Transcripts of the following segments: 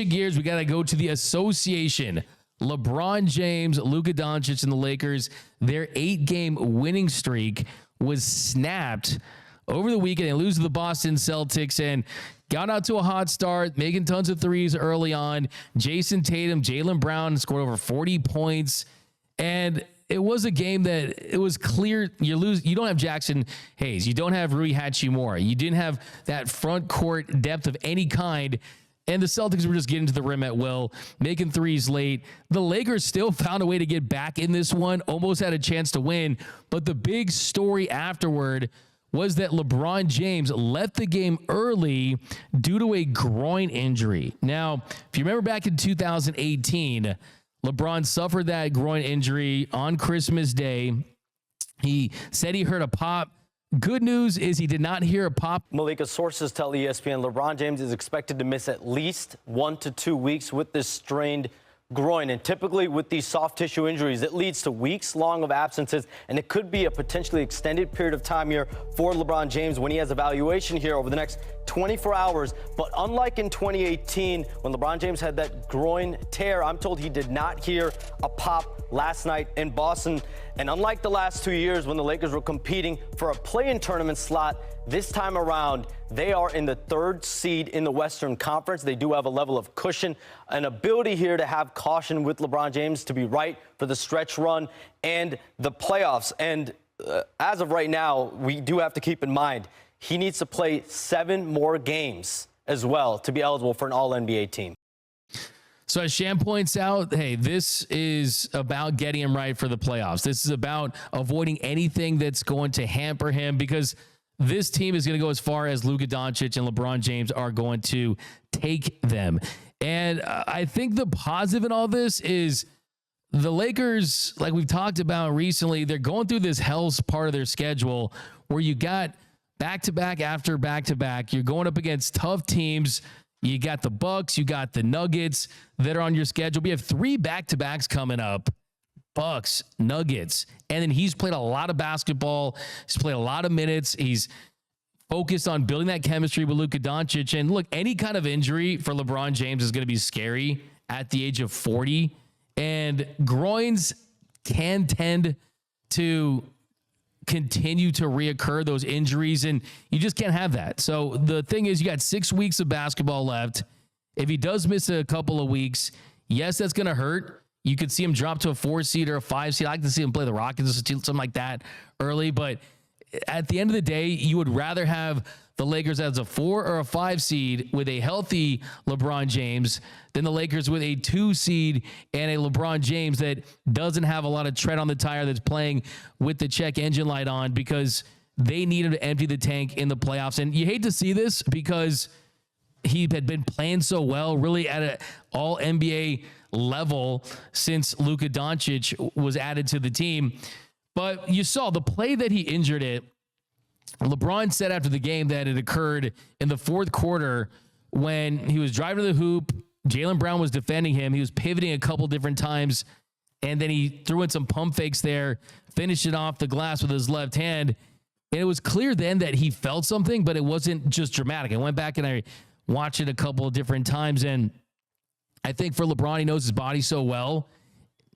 Gears, we got to go to the association. LeBron James, Luka Doncic, and the Lakers, their 8-game winning streak was snapped over the weekend. They lose to the Boston Celtics and got out to a hot start, making tons of threes early on. Jason Tatum, Jaylen Brown scored over 40 points. And it was a game that it was clear you lose. You don't have Jackson Hayes. You don't have Rui Hachimura. You didn't have that front court depth of any kind. And the Celtics were just getting to the rim at will, making threes late. The Lakers still found a way to get back in this one, almost had a chance to win. But the big story afterward was that LeBron James left the game early due to a groin injury. Now, if you remember back in 2018, LeBron suffered that groin injury on Christmas Day. He said he heard a pop. Good news is he did not hear a pop. Malika, sources tell ESPN LeBron James is expected to miss at least 1 to 2 weeks with this strained groin. And typically with these soft tissue injuries, it leads to weeks long of absences, and it could be a potentially extended period of time here for LeBron James when he has evaluation here over the next 24 hours. But unlike in 2018, when LeBron James had that groin tear, I'm told he did not hear a pop last night in Boston. And unlike the last 2 years when the Lakers were competing for a play-in tournament slot, this time around, they are in the 3rd seed in the Western Conference. They do have a level of cushion, an ability here to have caution with LeBron James to be right for the stretch run and the playoffs. And as of right now, we do have to keep in mind, he needs to play 7 more games as well to be eligible for an All-NBA team. So as Sham points out, hey, this is about getting him right for the playoffs. This is about avoiding anything that's going to hamper him, because this team is going to go as far as Luka Doncic and LeBron James are going to take them. And I think the positive in all this is the Lakers, like we've talked about recently, they're going through this hell's part of their schedule where you got back-to-back after back-to-back. You're going up against tough teams. You got the Bucks, you got the Nuggets that are on your schedule. We have 3 back-to-backs coming up. Bucks, Nuggets, and then he's played a lot of basketball. He's played a lot of minutes. He's focused on building that chemistry with Luka Doncic. And look, any kind of injury for LeBron James is going to be scary at the age of 40. And groins can tend to continue to reoccur, those injuries, and you just can't have that. So the thing is, you got 6 weeks of basketball left. If he does miss a couple of weeks, yes, that's going to hurt. You could see him drop to a 4 seed or a 5 seed. I like to see him play the Rockets or something like that early. But at the end of the day, you would rather have the Lakers as a 4 or a 5 seed with a healthy LeBron James than the Lakers with a 2 seed and a LeBron James that doesn't have a lot of tread on the tire, that's playing with the check engine light on, because they need him to empty the tank in the playoffs. And you hate to see this because he had been playing so well, really at an all NBA level since Luka Doncic was added to the team. But you saw the play that he injured it. LeBron said after the game that it occurred in the 4th quarter when he was driving to the hoop. Jaylen Brown was defending him. He was pivoting a couple different times, and then he threw in some pump fakes there, finished it off the glass with his left hand. And it was clear then that he felt something, but it wasn't just dramatic. I went back and I watched it a couple of different times, and I think for LeBron, he knows his body so well,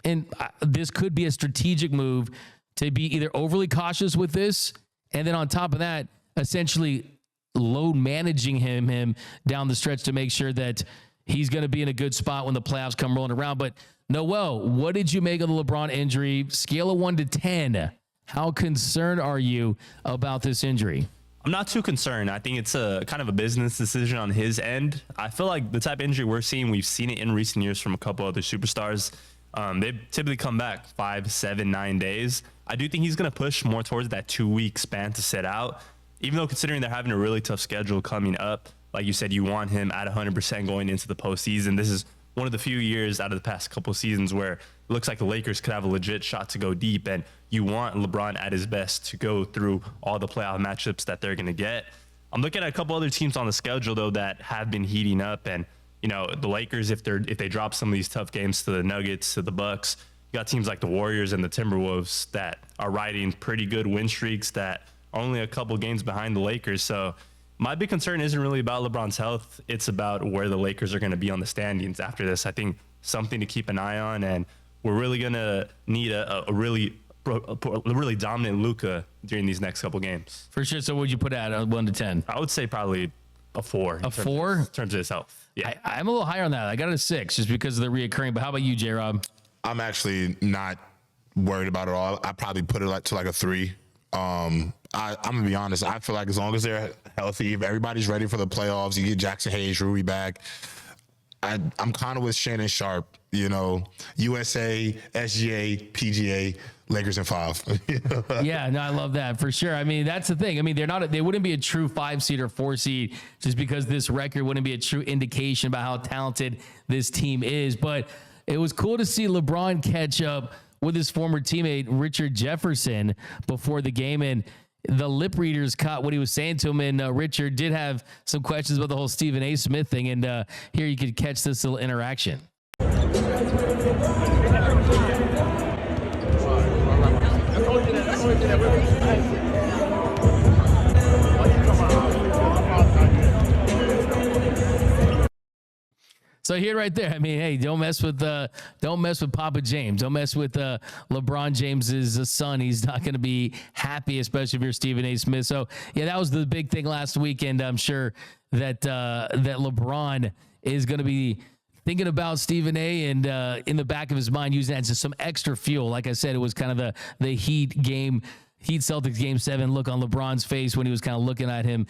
and this could be a strategic move to be either overly cautious with this, and then on top of that, essentially load managing him down the stretch to make sure that he's going to be in a good spot when the playoffs come rolling around. But Noel, what did you make of the LeBron injury? Scale of 1 to 10. How concerned are you about this injury? I'm not too concerned. I think it's a kind of a business decision on his end. I feel like the type of injury we're seeing, we've seen it in recent years from a couple other superstars. They typically come back 5, 7, 9 days. I do think he's going to push more towards that 2-week span to sit out, even though considering they're having a really tough schedule coming up. Like you said, you want him at 100% going into the postseason. This is one of the few years out of the past couple of seasons where it looks like the Lakers could have a legit shot to go deep, and you want LeBron at his best to go through all the playoff matchups that they're going to get. I'm looking at a couple other teams on the schedule, though, that have been heating up, and you know, the Lakers, if they drop some of these tough games to the Nuggets, to the Bucks, you got teams like the Warriors and the Timberwolves that are riding pretty good win streaks that are only a couple games behind the Lakers. So My big concern isn't really about LeBron's health. It's about where the Lakers are going to be on the standings after this. I think something to keep an eye on, and we're really going to need a really dominant Luka during these next couple games. For sure. So what would you put at 1 to 10? I would say probably a 4. A 4? In terms of his health. Yeah. I'm a little higher on that. I got a 6 just because of the reoccurring. But how about you, J-Rob? I'm actually not worried about it all. I probably put it to like a 3. I'm gonna be honest. I feel like as long as they're healthy, if everybody's ready for the playoffs, you get Jackson Hayes, Rui back. I'm kind of with Shannon Sharp. You know, USA, SGA, PGA, Lakers in 5. Yeah, no, I love that for sure. I mean, that's the thing. I mean, they wouldn't be a true 5 seed or 4 seed just because this record wouldn't be a true indication about how talented this team is. But it was cool to see LeBron catch up with his former teammate Richard Jefferson before the game, and the lip readers caught what he was saying to him. And Richard did have some questions about the whole Stephen A. Smith thing, and here you could catch this little interaction. So here, right there. I mean, hey, don't mess with Papa James. Don't mess with LeBron James's son. He's not going to be happy, especially if you're Stephen A. Smith. So yeah, that was the big thing last weekend. I'm sure that that LeBron is going to be thinking about Stephen A. and in the back of his mind using that as some extra fuel. Like I said, it was kind of the Heat Celtics game 7 look on LeBron's face when he was kind of looking at him